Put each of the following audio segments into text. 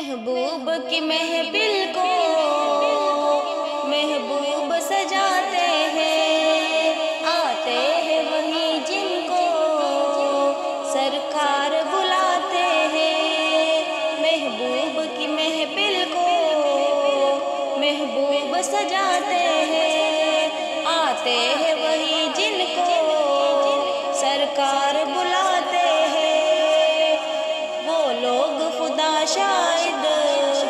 محبوب کی محفل کو محبوب سجاتے ہیں، آتے ہیں وہی جن کو سرکار بلاتے ہیں۔ محبوب کی محفل کو محبوب سجاتے ہیں، آتے ہیں وہی جن کو سرکار بلاتے ہیں۔ وہ لوگ خدا شاید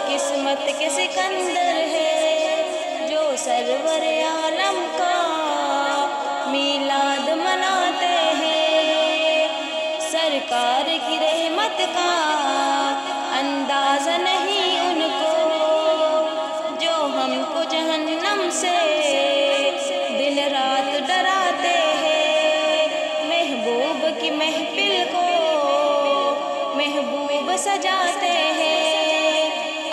قسمت کے سکندر ہے، جو سرور عالم کا میلاد مناتے ہیں۔ سرکار کی رحمت کا اندازہ نہیں ان کو، جو ہم کو جہنم سے دن رات ڈراتے ہیں۔ محبوب کی محفل کو محبوب سجاتے ہیں،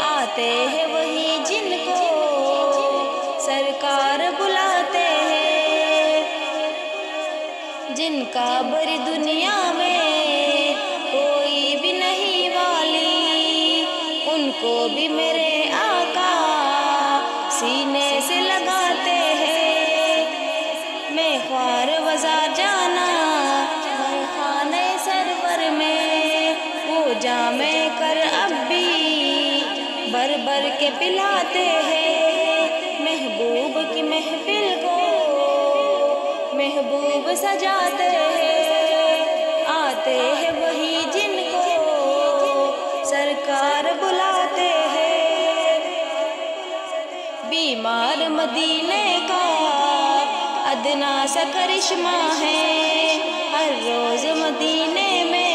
آتے ہیں وہی جن کو سرکار بلاتے ہیں۔ جن کا بری دنیا میں کوئی بھی نہیں والی، ان کو بھی میرے آقا سینے سے لگاتے ہیں۔ میں خوار بازار جانا خانے سرور میں، وہ جام کر اب بھی بھر بھر کے پلاتے ہیں۔ محبوب کی محفل کو محبوب سجاتے ہیں، آتے ہیں وہی جن کو سرکار بلاتے ہیں۔ بیمار مدینے کا ادنا سا کرشمہ ہے، ہر روز مدینے میں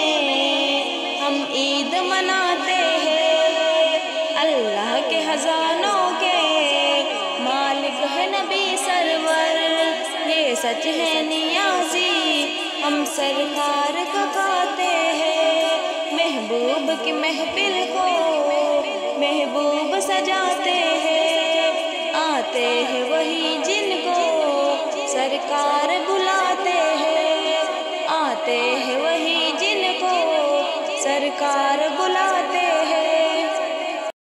ہم عید مناتے ہیں۔ اللہ کے خزانوں کے مالک ہے نبی سرور، یہ سچ ہے نیازی ہم سرکار کو گاتے ہیں۔ محبوب کی محفل کو محبوب سجاتے ہیں، آتے ہیں وہی